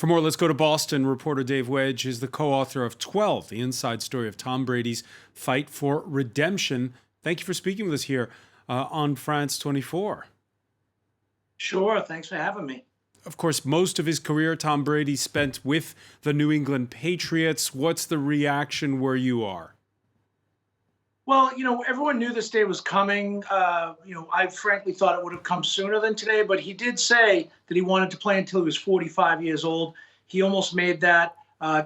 For more, let's go to Boston. Reporter Dave Wedge is the co-author of 12, the inside story of Tom Brady's fight for redemption. Thank you for speaking with us here on France 24. Sure. Thanks for having me. Of course, most of his career, Tom Brady spent with the New England Patriots. What's the reaction where you are? Well, everyone knew this day was coming. I frankly thought it would have come sooner than today, but he did say that he wanted to play until he was 45 years old. He almost made that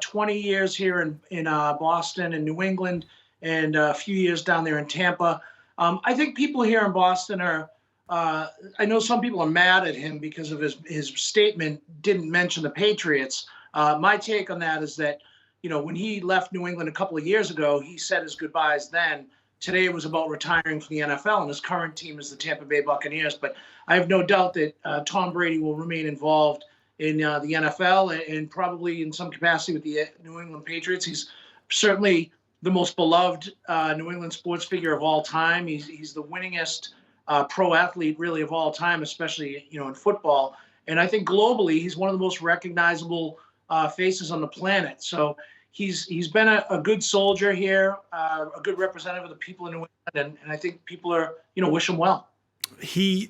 20 years here in Boston and New England and a few years down there in Tampa. I think people here in Boston are, I know some people are mad at him because of his statement didn't mention the Patriots. My take on that is that when he left New England a couple of years ago, he said his goodbyes then. Today it was about retiring from the NFL, and his current team is the Tampa Bay Buccaneers. But I have no doubt that Tom Brady will remain involved in the NFL and probably in some capacity with the New England Patriots. He's certainly the most beloved New England sports figure of all time. He's the winningest pro athlete really of all time, especially in football. And I think globally, he's one of the most recognizable faces on the planet. So he's been a good soldier here, a good representative of the people in New England, and I think people are wish him well. He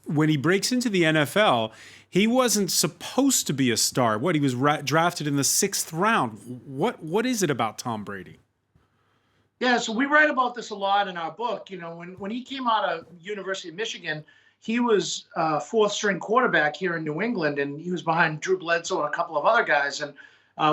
when he breaks into the NFL, he wasn't supposed to be a star. He was drafted in the 6th round. What is it about Tom Brady? Yeah, so we write about this a lot in our book. When he came out of University of Michigan, he was 4th-string quarterback here in New England, and he was behind Drew Bledsoe and a couple of other guys. And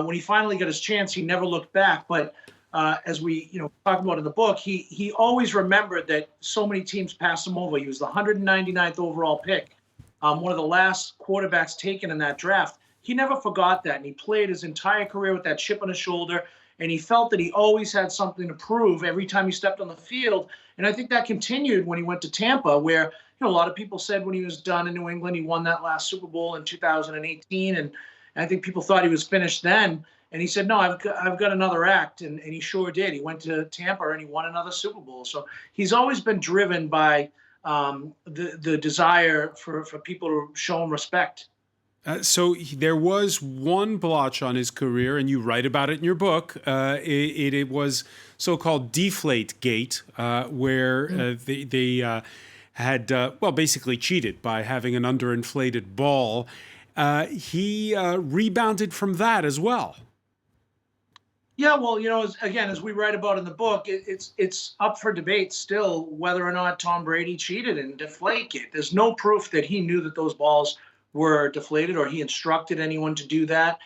when he finally got his chance, he never looked back. But as we talk about in the book, he always remembered that so many teams passed him over. He was the 199th overall pick, one of the last quarterbacks taken in that draft. He never forgot that, and he played his entire career with that chip on his shoulder. And he felt that he always had something to prove every time he stepped on the field. And I think that continued when he went to Tampa, where a lot of people said when he was done in New England, he won that last Super Bowl in 2018. And I think people thought he was finished then. And he said, no, I've got another act. And he sure did. He went to Tampa and he won another Super Bowl. So he's always been driven by the desire for people to show him respect. So there was one blotch on his career, and you write about it in your book. It was so-called Deflategate, where they had, basically cheated by having an underinflated ball. He rebounded from that as well. Yeah, well, as we write about in the book, it's up for debate still whether or not Tom Brady cheated in Deflategate. There's no proof that he knew that those balls were deflated or he instructed anyone to do that.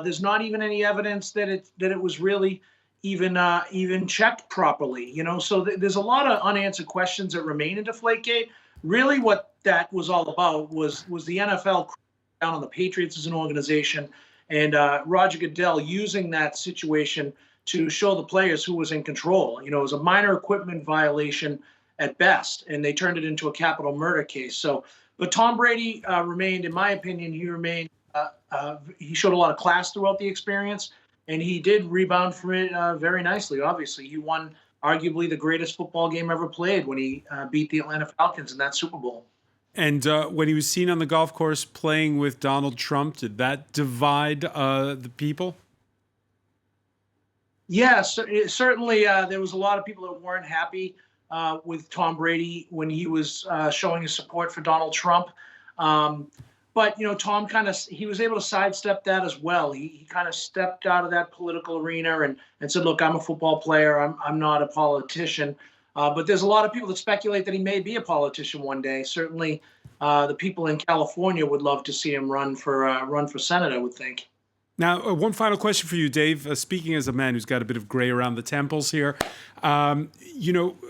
There's not even any evidence that it was really even checked properly. So there's a lot of unanswered questions that remain in Deflategate. Really, what that was all about was the NFL down on the Patriots as an organization, and Roger Goodell using that situation to show the players who was in control. It was a minor equipment violation at best, and they turned it into a capital murder case. But Tom Brady remained, in my opinion, he showed a lot of class throughout the experience, and he did rebound from it very nicely. Obviously, he won arguably the greatest football game ever played when he beat the Atlanta Falcons in that Super Bowl. And when he was seen on the golf course playing with Donald Trump, did that divide the people? Yes, certainly there was a lot of people that weren't happy with Tom Brady when he was showing his support for Donald Trump. But Tom he was able to sidestep that as well. He kind of stepped out of that political arena and said, look, I'm a football player. I'm not a politician. But there's a lot of people that speculate that he may be a politician one day. Certainly the people in California would love to see him run for Senate, I would think. Now, one final question for you, Dave. Speaking as a man who's got a bit of gray around the temples here,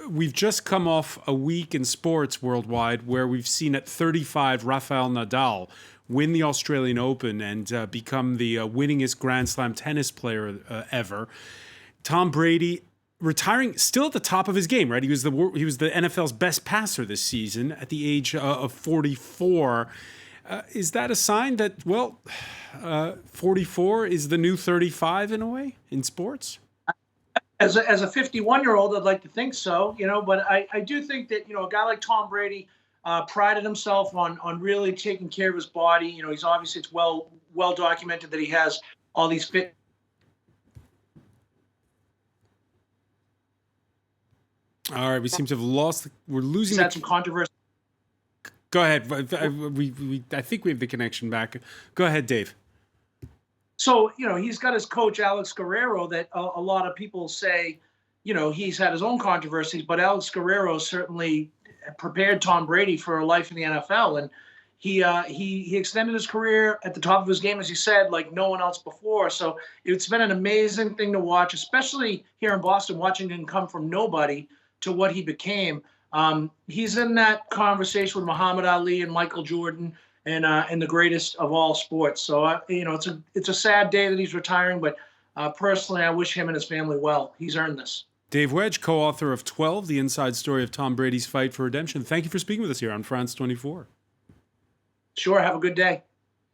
we've just come off a week in sports worldwide where we've seen at 35 Rafael Nadal win the Australian Open and become the winningest Grand Slam tennis player ever. Tom Brady retiring still at the top of his game, right? He was the NFL's best passer this season at the age of 44. Is that a sign that, 44 is the new 35 in a way in sports? As a 51-year-old, I'd like to think so, but I do think that, a guy like Tom Brady prided himself on really taking care of his body. He's obviously, it's well well documented that he has all these fit. All right, we seem to have lost. We're losing. He's had some controversy. Go ahead. I think we have the connection back. Go ahead, Dave. So, he's got his coach, Alex Guerrero, that a lot of people say, he's had his own controversies, but Alex Guerrero certainly prepared Tom Brady for a life in the NFL. And he extended his career at the top of his game, as you said, like no one else before. So it's been an amazing thing to watch, especially here in Boston, watching him come from nobody to what he became. He's in that conversation with Muhammad Ali and Michael Jordan and the greatest of all sports. So, it's a sad day that he's retiring, but personally, I wish him and his family well. He's earned this. Dave Wedge, co-author of 12, The Inside Story of Tom Brady's Fight for Redemption. Thank you for speaking with us here on France 24. Sure. Have a good day.